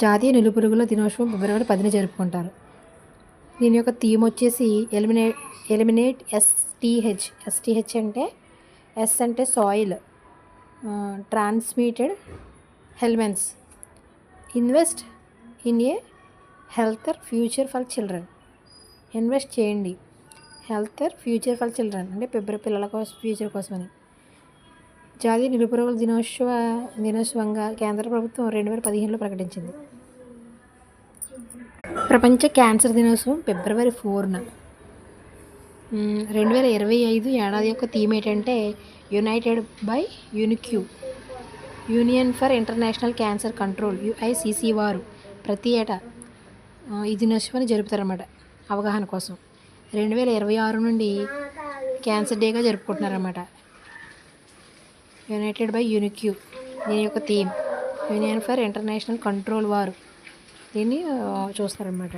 జాతీయ నులిపురుగుల దినోత్సవం ఫిబ్రవరి 10న జరుపుకుంటారు. దీని యొక్క థీమ్ వచ్చేసి ఎలిమినేట్ ఎస్టీహెచ్. ఎస్టీహెచ్ అంటే ఎస్ అంటే soil, transmitted helminths, invest in a healthier future for children. Invest చేయండి, హెల్తర్ ఫ్యూచర్ ఫర్ చిల్డ్రన్ అంటే పిల్లల కోసం, ఫ్యూచర్ కోసమని. జాతీయ నిరుపురుగుల దినోత్సవంగా కేంద్ర ప్రభుత్వం 2015లో ప్రకటించింది. ప్రపంచ క్యాన్సర్ దినోత్సవం ఫిబ్రవరి 4న. 2025 ఏడాది యొక్క థీమ్ ఏంటంటే United by unique. Union for international cancer control UICC వారు ప్రతి ఏటా ఈ దినోత్సవాన్ని జరుపుతారన్నమాట అవగాహన కోసం. 2026 నుండి క్యాన్సర్ డేగా జరుపుకుంటున్నారన్నమాట. యునైటెడ్ బై యూనిక్యూ దీని యొక్క theme. Union for international control వారు దీన్ని చూస్తారన్నమాట.